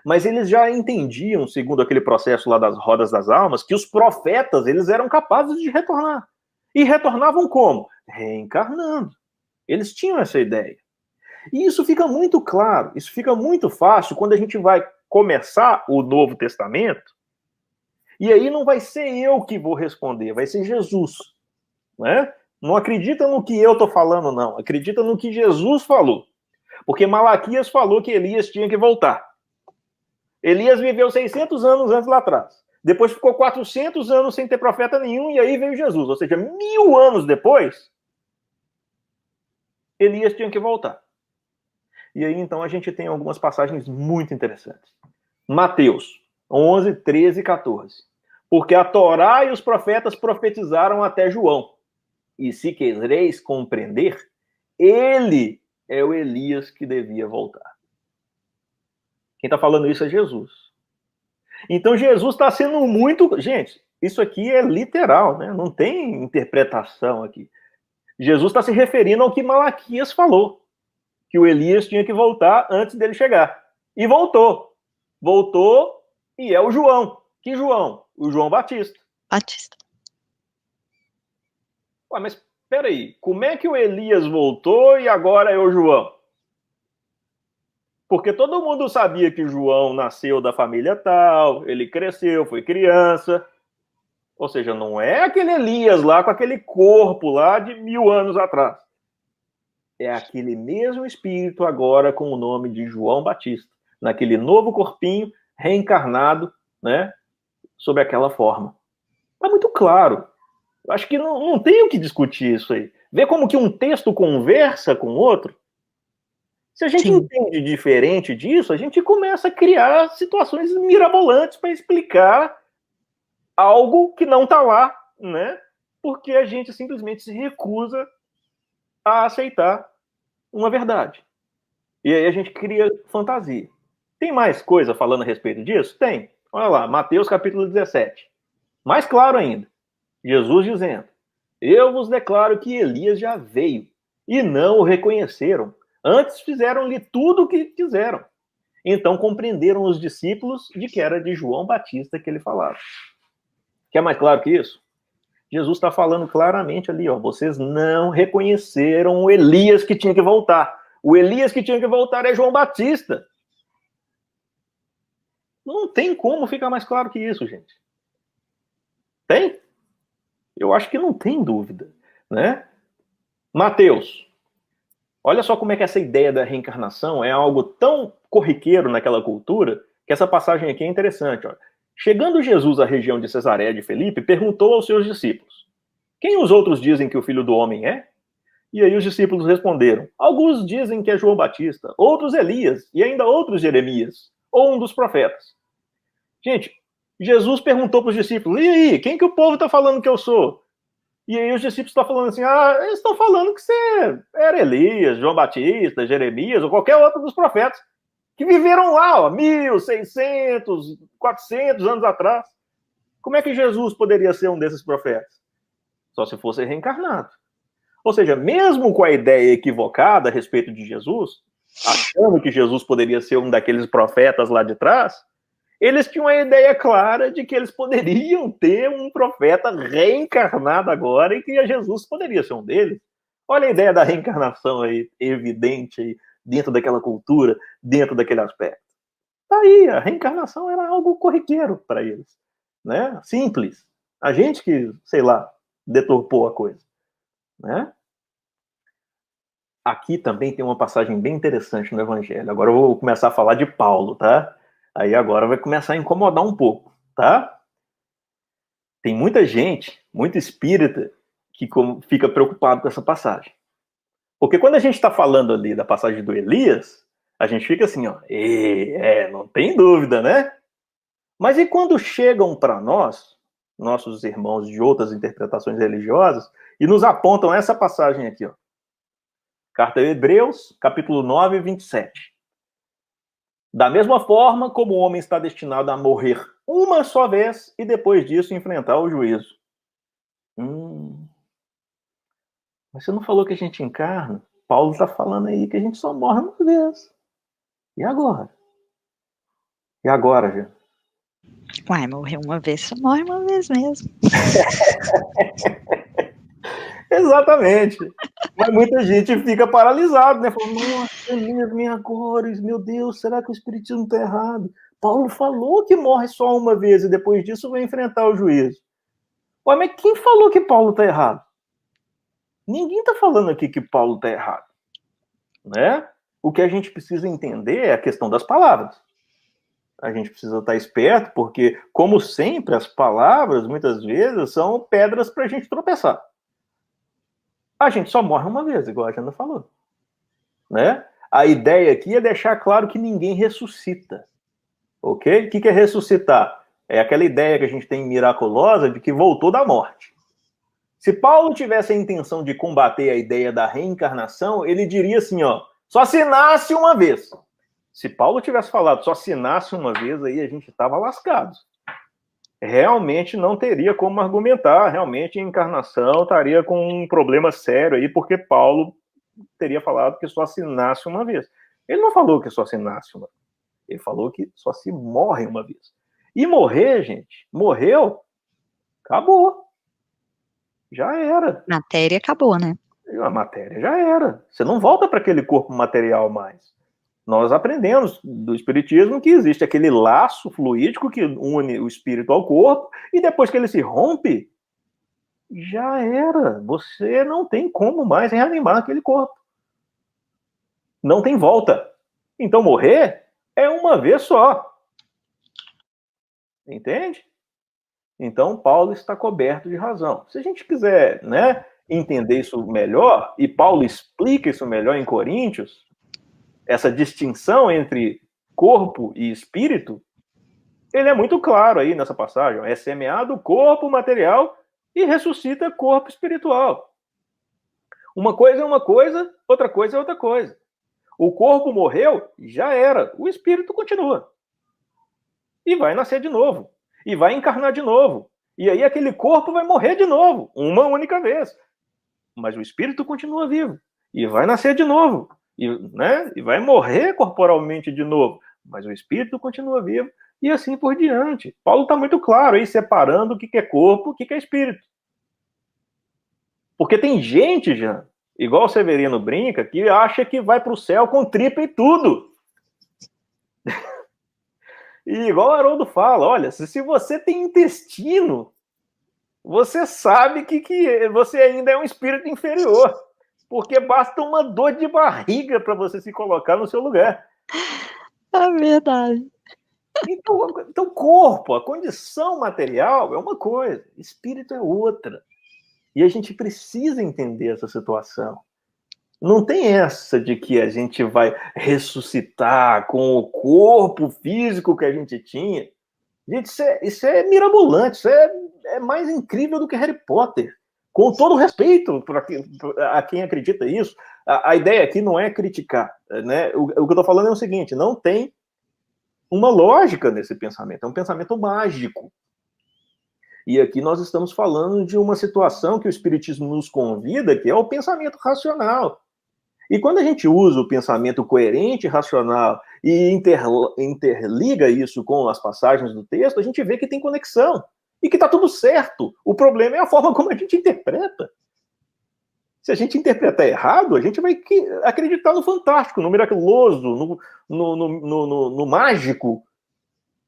mas eles já entendiam, segundo aquele processo lá das rodas das almas, que os profetas, eles eram capazes de retornar. E retornavam como? Reencarnando. Eles tinham essa ideia. E isso fica muito claro, isso fica muito fácil quando a gente vai começar o Novo Testamento, e aí não vai ser eu que vou responder, vai ser Jesus, né? Não acredita no que eu estou falando, não. Acredita no que Jesus falou. Porque Malaquias falou que Elias tinha que voltar. Elias viveu 600 anos antes lá atrás. Depois ficou 400 anos sem ter profeta nenhum, e aí veio Jesus. Ou seja, 1000 anos depois, Elias tinha que voltar. E aí, então, a gente tem algumas passagens muito interessantes. Mateus 11, 13 e 14. Porque a Torá e os profetas profetizaram até João. E se quereis compreender, ele é o Elias que devia voltar. Quem está falando isso é Jesus. Então Jesus está sendo muito... Gente, isso aqui é literal, né? Não tem interpretação aqui. Jesus está se referindo ao que Malaquias falou, que o Elias tinha que voltar antes dele chegar. E voltou. Voltou e é o João. Que João? O João Batista. Batista. Ué, mas peraí, como é que o Elias voltou e agora é o João? Porque todo mundo sabia que João nasceu da família tal, ele cresceu, foi criança. Ou seja, não é aquele Elias lá com aquele corpo lá de 1000 anos atrás. É aquele mesmo espírito agora com o nome de João Batista, naquele novo corpinho reencarnado, né, sob aquela forma. Tá muito claro. Eu acho que não tem o que discutir isso aí. Vê como que um texto conversa com o outro. Se a gente entende diferente disso, a gente começa a criar situações mirabolantes para explicar algo que não está lá, né? Porque a gente simplesmente se recusa a aceitar uma verdade. E aí a gente cria fantasia. Tem mais coisa falando a respeito disso? Tem. Olha lá, Mateus capítulo 17. Mais claro ainda. Jesus dizendo: eu vos declaro que Elias já veio, e não o reconheceram. Antes fizeram-lhe tudo o que quiseram. Então compreenderam os discípulos de que era de João Batista que ele falava. Quer mais claro que isso? Jesus está falando claramente ali, ó, vocês não reconheceram o Elias que tinha que voltar. O Elias que tinha que voltar é João Batista. Não tem como ficar mais claro que isso, gente. Tem? Eu acho que não tem dúvida, né? Mateus. Olha só como é que essa ideia da reencarnação é algo tão corriqueiro naquela cultura, que essa passagem aqui é interessante. Ó. Chegando Jesus à região de Cesareia de Filipe, perguntou aos seus discípulos: quem os outros dizem que o Filho do Homem é? E aí os discípulos responderam: alguns dizem que é João Batista, outros Elias, e ainda outros Jeremias, ou um dos profetas. Gente, Jesus perguntou para os discípulos: e aí, quem que o povo está falando que eu sou? E aí os discípulos estão falando assim, eles estão falando que você era Elias, João Batista, Jeremias, ou qualquer outro dos profetas, que viveram lá, ó, 1600, 400 anos atrás. Como é que Jesus poderia ser um desses profetas? Só se fosse reencarnado. Ou seja, mesmo com a ideia equivocada a respeito de Jesus, achando que Jesus poderia ser um daqueles profetas lá de trás, eles tinham a ideia clara de que eles poderiam ter um profeta reencarnado agora e que Jesus poderia ser um deles. Olha a ideia da reencarnação aí, evidente aí, dentro daquela cultura, dentro daquele aspecto. Tá aí, a reencarnação era algo corriqueiro para eles, né? Simples. A gente que, sei lá, deturpou a coisa, né? Aqui também tem uma passagem bem interessante no Evangelho. Agora eu vou começar a falar de Paulo, tá? Aí agora vai começar a incomodar um pouco, tá? Tem muita gente, muito espírita, que fica preocupado com essa passagem. Porque quando a gente está falando ali da passagem do Elias, a gente fica assim, ó, não tem dúvida, né? Mas e quando chegam para nós, nossos irmãos de outras interpretações religiosas, e nos apontam essa passagem aqui, ó. Carta aos Hebreus, capítulo 9, 27. Da mesma forma como o homem está destinado a morrer uma só vez e depois disso enfrentar o juízo. Mas você não falou que a gente encarna? Paulo está falando aí que a gente só morre uma vez. E agora? E agora, gente? Uai, morreu uma vez, só morre uma vez mesmo. Exatamente. Mas muita gente fica paralisado, né? Falando, nossa, é mesmo, e agora? Meu Deus, será que o Espiritismo está errado? Paulo falou que morre só uma vez e depois disso vai enfrentar o juízo. Ué, mas quem falou que Paulo está errado? Ninguém está falando aqui que Paulo está errado. Né? O que a gente precisa entender é a questão das palavras. A gente precisa estar esperto, porque, como sempre, as palavras, muitas vezes, são pedras para a gente tropeçar. A gente só morre uma vez, igual a Jana falou. Né? A ideia aqui é deixar claro que ninguém ressuscita. Ok? O que é ressuscitar? É aquela ideia que a gente tem miraculosa de que voltou da morte. Se Paulo tivesse a intenção de combater a ideia da reencarnação, ele diria assim, ó, só se nasce uma vez. Se Paulo tivesse falado só se nasce uma vez, aí a gente estava lascado. Realmente não teria como argumentar, realmente a encarnação estaria com um problema sério aí, porque Paulo teria falado que só se nasce uma vez. Ele não falou que só se nasce uma vez. Ele falou que só se morre uma vez. E morrer, gente, morreu, acabou. Já era. Matéria acabou, né? A matéria já era. Você não volta para aquele corpo material mais. Nós aprendemos do Espiritismo que existe aquele laço fluídico que une o espírito ao corpo, e depois que ele se rompe, já era. Você não tem como mais reanimar aquele corpo. Não tem volta. Então morrer é uma vez só. Entende? Então Paulo está coberto de razão. Se a gente quiser, né, entender isso melhor, e Paulo explica isso melhor em Coríntios, essa distinção entre corpo e espírito, ele é muito claro aí nessa passagem. É semeado corpo material e ressuscita corpo espiritual. Uma coisa é uma coisa, outra coisa é outra coisa. O corpo morreu, já era. O espírito continua. E vai nascer de novo. E vai encarnar de novo. E aí aquele corpo vai morrer de novo, uma única vez. Mas o espírito continua vivo. E vai nascer de novo. E vai morrer corporalmente de novo. Mas o espírito continua vivo. E assim por diante. Paulo está muito claro aí, separando o que é corpo, o que é espírito. Porque tem gente, já, igual o Severino brinca, que acha que vai para o céu com tripa e tudo. E igual o Haroldo fala, olha, se você tem intestino, você sabe que você ainda é um espírito inferior. Porque basta uma dor de barriga para você se colocar no seu lugar. É verdade. Então, corpo, a condição material é uma coisa, espírito é outra. E a gente precisa entender essa situação. Não tem essa de que a gente vai ressuscitar com o corpo físico que a gente tinha. Gente, isso é mirabolante, isso é mais incrível do que Harry Potter. Com todo respeito a quem acredita isso, a ideia aqui não é criticar. Né? O que eu estou falando é o seguinte, não tem uma lógica nesse pensamento, é um pensamento mágico. E aqui nós estamos falando de uma situação que o Espiritismo nos convida, que é o pensamento racional. E quando a gente usa o pensamento coerente, racional, e interliga isso com as passagens do texto, a gente vê que tem conexão. E que está tudo certo. O problema é a forma como a gente interpreta. Se a gente interpretar errado, a gente vai acreditar no fantástico, no miraculoso, no mágico.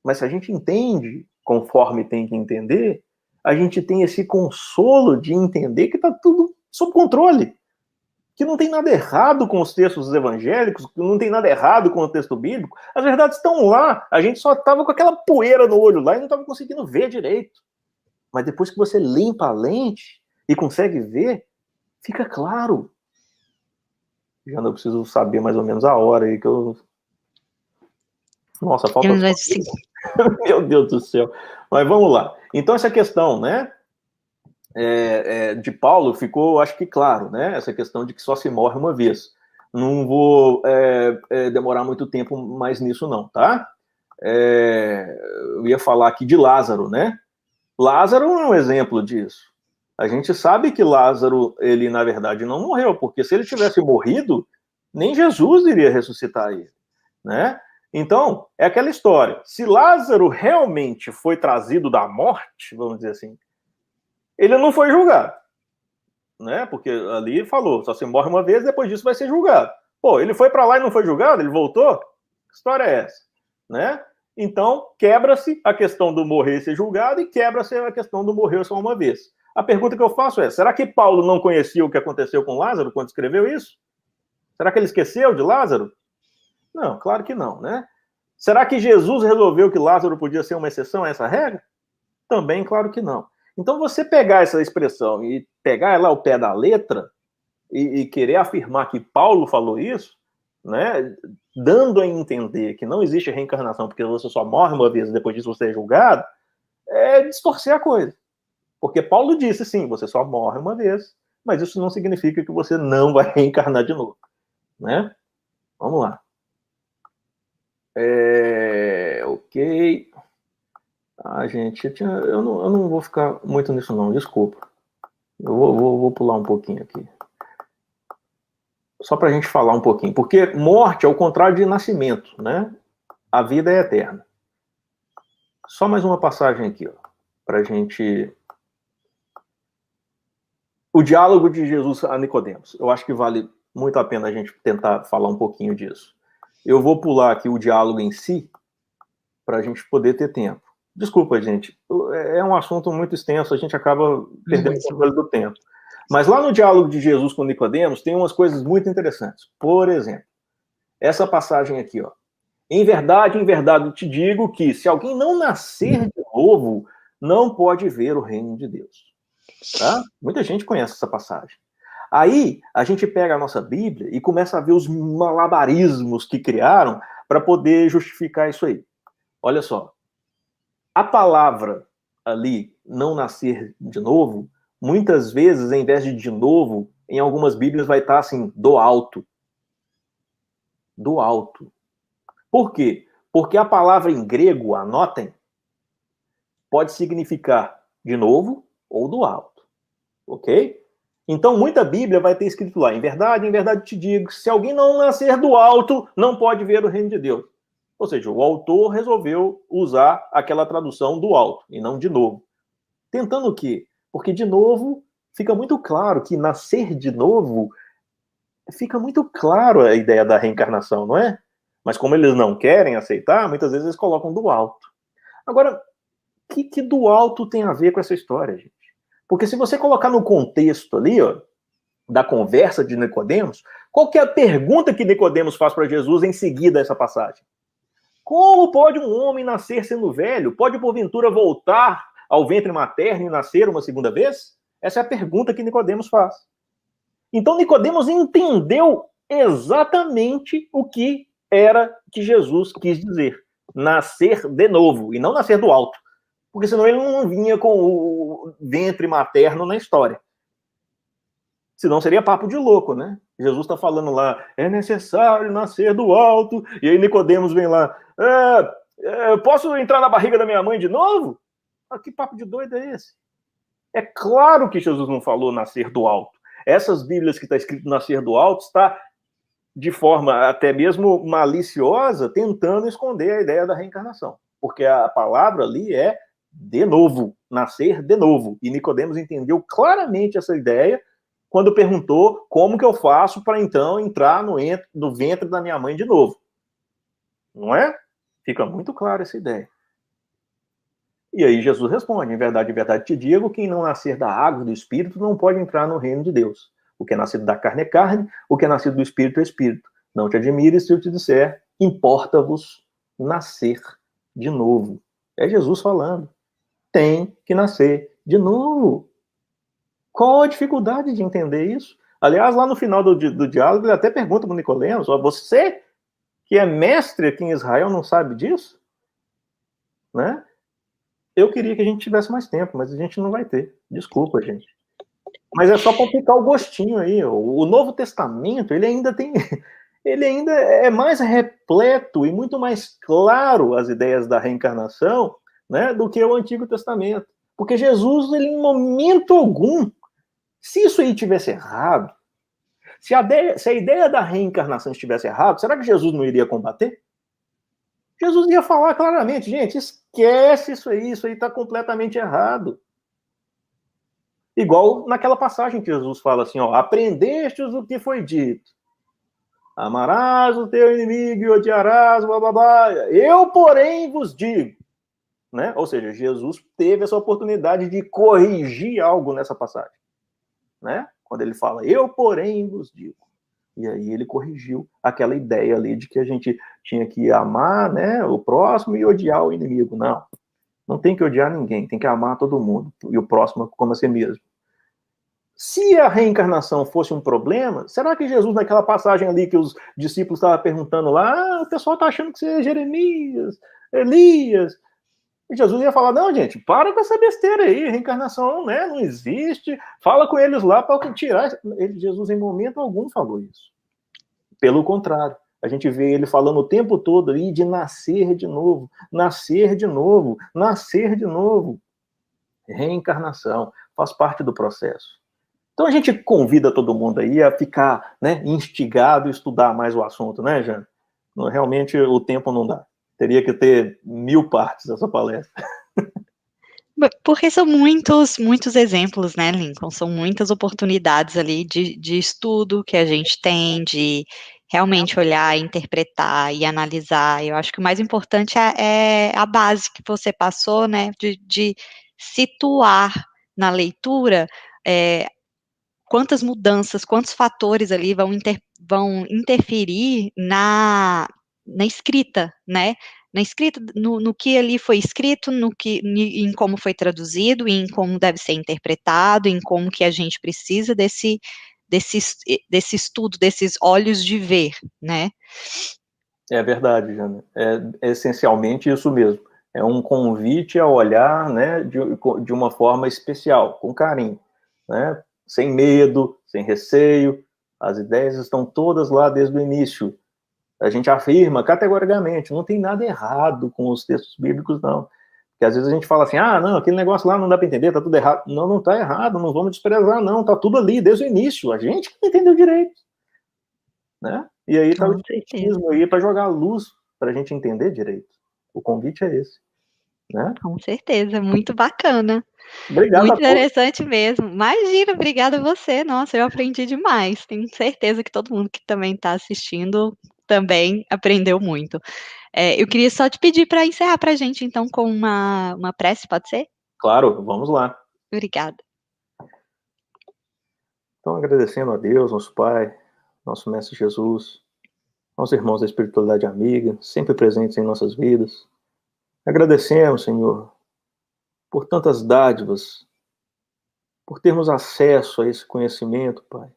Mas se a gente entende conforme tem que entender, a gente tem esse consolo de entender que está tudo sob controle. Que não tem nada errado com os textos evangélicos, que não tem nada errado com o texto bíblico. As verdades estão lá. A gente só estava com aquela poeira no olho lá e não estava conseguindo ver direito. Mas depois que você limpa a lente, e consegue ver, fica claro. Já não preciso saber mais ou menos a hora aí que eu... Nossa, falta... Meu Deus do céu. Mas vamos lá. Então, essa questão, né, de Paulo ficou, acho que claro, né, essa questão de que só se morre uma vez. Não vou demorar muito tempo mais nisso não, tá? Eu ia falar aqui de Lázaro, né? Lázaro é um exemplo disso. A gente sabe que Lázaro, ele na verdade não morreu, porque se ele tivesse morrido, nem Jesus iria ressuscitar ele, né? Então, é aquela história. Se Lázaro realmente foi trazido da morte, vamos dizer assim, ele não foi julgado, né? Porque ali falou, só se morre uma vez, depois disso vai ser julgado. Pô, ele foi para lá e não foi julgado? Ele voltou? Que história é essa? Né? Então, quebra-se a questão do morrer e ser julgado e quebra-se a questão do morrer só uma vez. A pergunta que eu faço é, será que Paulo não conhecia o que aconteceu com Lázaro quando escreveu isso? Será que ele esqueceu de Lázaro? Não, claro que não, né? Será que Jesus resolveu que Lázaro podia ser uma exceção a essa regra? Também, claro que não. Então, você pegar essa expressão e pegar ela ao pé da letra e querer afirmar que Paulo falou isso, né, dando a entender que não existe reencarnação porque você só morre uma vez e depois disso você é julgado, é distorcer a coisa. Porque Paulo disse, sim, você só morre uma vez, mas isso não significa que você não vai reencarnar de novo, né? Vamos lá. Ok. Gente, eu não vou ficar muito nisso não, desculpa. Eu vou pular um pouquinho aqui. Só para a gente falar um pouquinho. Porque morte é o contrário de nascimento, né? A vida é eterna. Só mais uma passagem aqui, ó, para a gente... O diálogo de Jesus a Nicodemos. Eu acho que vale muito a pena a gente tentar falar um pouquinho disso. Eu vou pular aqui o diálogo em si, para a gente poder ter tempo. Desculpa, gente. É um assunto muito extenso, a gente acaba perdendo o controle do tempo. Mas lá no diálogo de Jesus com Nicodemos tem umas coisas muito interessantes. Por exemplo, essa passagem aqui, ó. Em verdade, eu te digo que se alguém não nascer de novo, não pode ver o reino de Deus. Tá? Muita gente conhece essa passagem. Aí, a gente pega a nossa Bíblia e começa a ver os malabarismos que criaram para poder justificar isso aí. Olha só. A palavra ali, não nascer de novo, muitas vezes, em vez de novo, em algumas Bíblias vai estar assim, do alto. Do alto. Por quê? Porque a palavra em grego, anotem, pode significar de novo ou do alto. Ok? Então, muita Bíblia vai ter escrito lá, em verdade te digo, se alguém não nascer do alto, não pode ver o reino de Deus. Ou seja, o autor resolveu usar aquela tradução do alto, e não de novo. Tentando o quê? Porque, de novo, fica muito claro que nascer de novo, fica muito claro a ideia da reencarnação, não é? Mas como eles não querem aceitar, muitas vezes eles colocam do alto. Agora, o que do alto tem a ver com essa história, gente? Porque se você colocar no contexto ali, ó, da conversa de Nicodemos, qual que é a pergunta que Nicodemos faz para Jesus em seguida a essa passagem? Como pode um homem nascer sendo velho? Pode, porventura, voltar ao ventre materno e nascer uma segunda vez? Essa é a pergunta que Nicodemos faz. Então, Nicodemos entendeu exatamente o que era que Jesus quis dizer. Nascer de novo, e não nascer do alto. Porque senão ele não vinha com o ventre materno na história. Senão seria papo de louco, né? Jesus está falando lá, é necessário nascer do alto, e aí Nicodemos vem lá, posso entrar na barriga da minha mãe de novo? Que papo de doido é esse? É claro que Jesus não falou nascer do alto. Essas Bíblias que está escrito nascer do alto está de forma até mesmo maliciosa tentando esconder a ideia da reencarnação. Porque a palavra ali é de novo, nascer de novo. E Nicodemos entendeu claramente essa ideia quando perguntou como que eu faço para então entrar no ventre da minha mãe de novo. Não é? Fica muito clara essa ideia. E aí Jesus responde, em verdade te digo, quem não nascer da água e do Espírito não pode entrar no reino de Deus. O que é nascido da carne é carne, o que é nascido do Espírito é Espírito. Não te admires se eu te disser, importa-vos nascer de novo. É Jesus falando. Tem que nascer de novo. Qual a dificuldade de entender isso? Aliás, lá no final do diálogo, ele até pergunta para o Nicodemos, você que é mestre aqui em Israel não sabe disso? Né? Eu queria que a gente tivesse mais tempo, mas a gente não vai ter. Desculpa, gente. Mas é só para ficar o gostinho aí. O Novo Testamento, ele ainda tem... Ele ainda é mais repleto e muito mais claro as ideias da reencarnação, né, do que o Antigo Testamento. Porque Jesus, ele em momento algum, se isso aí tivesse errado, se a ideia da reencarnação estivesse errada, será que Jesus não iria combater? Jesus ia falar claramente, gente, esquece isso aí está completamente errado. Igual naquela passagem que Jesus fala assim, ó, aprendestes o que foi dito. Amarás o teu inimigo e odiarás, blá, blá, blá. Eu, porém, vos digo. Né? Ou seja, Jesus teve essa oportunidade de corrigir algo nessa passagem. Né? Quando ele fala, eu, porém, vos digo. E aí ele corrigiu aquela ideia ali de que a gente tinha que amar, né, o próximo e odiar o inimigo. Não, não tem que odiar ninguém, tem que amar todo mundo. E o próximo como a si mesmo. Se a reencarnação fosse um problema, será que Jesus, naquela passagem ali que os discípulos estavam perguntando lá, o pessoal está achando que você é Jeremias, Elias, e Jesus ia falar, não, gente, para com essa besteira aí, reencarnação né, não existe, fala com eles lá para tirar. Jesus, em momento algum, falou isso. Pelo contrário, a gente vê ele falando o tempo todo aí de nascer de novo, nascer de novo, nascer de novo. Reencarnação faz parte do processo. Então a gente convida todo mundo aí a ficar, né, instigado a estudar mais o assunto, né, Jane? Realmente o tempo não dá. Teria que ter 1000 partes essa palestra. Porque são muitos exemplos, né, Lincoln? São muitas oportunidades ali de estudo que a gente tem, de realmente olhar, interpretar e analisar. Eu acho que o mais importante é a base que você passou, né, de situar na leitura quantas mudanças, quantos fatores ali vão interferir na escrita, né? Na escrita, no que ali foi escrito, em como foi traduzido, em como deve ser interpretado, em como que a gente precisa desse estudo, desses olhos de ver, né? É verdade, Jana. É essencialmente isso mesmo. É um convite a olhar, né, de uma forma especial, com carinho, né? Sem medo, sem receio. As ideias estão todas lá desde o início. A gente afirma categoricamente, não tem nada errado com os textos bíblicos, não. Porque às vezes a gente fala assim, não, aquele negócio lá não dá para entender, tá tudo errado. Não, não tá errado, não vamos desprezar, não. Tá tudo ali desde o início. A gente que não entendeu direito, né? E aí tá o Com certeza. espiritismo aí para jogar luz para a gente entender direito. O convite é esse, né? Com certeza, muito bacana. Obrigado a Muito todos. interessante mesmo. Imagina, obrigada a você. Nossa, eu aprendi demais. Tenho certeza que todo mundo que também está assistindo também aprendeu muito. Eu queria só te pedir para encerrar para a gente, então, com uma prece, pode ser? Claro, vamos lá. Obrigada. Então, agradecendo a Deus, nosso Pai, nosso Mestre Jesus, aos irmãos da espiritualidade amiga, sempre presentes em nossas vidas. Agradecemos, Senhor, por tantas dádivas, por termos acesso a esse conhecimento, Pai.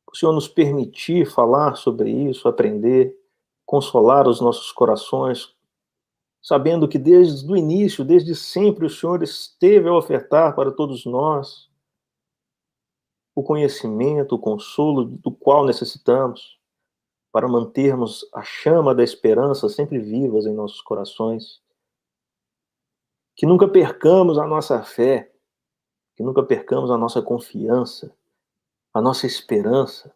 Por o Senhor nos permitir falar sobre isso, aprender, consolar os nossos corações, sabendo que desde o início, desde sempre, o Senhor esteve a ofertar para todos nós o conhecimento, o consolo do qual necessitamos para mantermos a chama da esperança sempre vivas em nossos corações. Que nunca percamos a nossa fé, que nunca percamos a nossa confiança, a nossa esperança,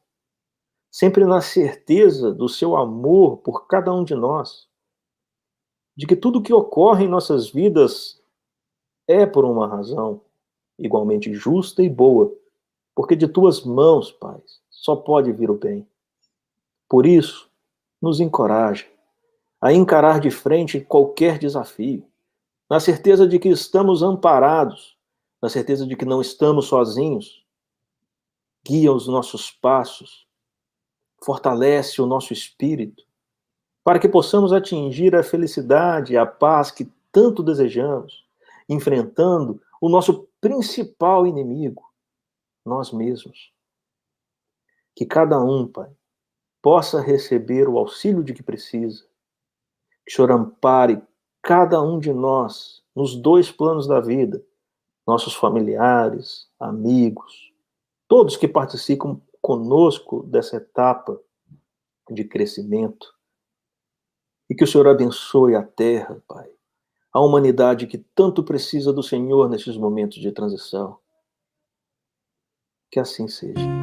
sempre na certeza do seu amor por cada um de nós, de que tudo que ocorre em nossas vidas é por uma razão igualmente justa e boa, porque de tuas mãos, Pai, só pode vir o bem. Por isso, nos encoraja a encarar de frente qualquer desafio, na certeza de que estamos amparados, na certeza de que não estamos sozinhos. Guia os nossos passos, fortalece o nosso espírito, para que possamos atingir a felicidade e a paz que tanto desejamos, enfrentando o nosso principal inimigo, nós mesmos. Que cada um, Pai, possa receber o auxílio de que precisa. Que o Senhor ampare cada um de nós nos dois planos da vida, nossos familiares, amigos, todos que participam conosco dessa etapa de crescimento. E que o Senhor abençoe a terra, Pai, a humanidade que tanto precisa do Senhor nesses momentos de transição. Que assim seja.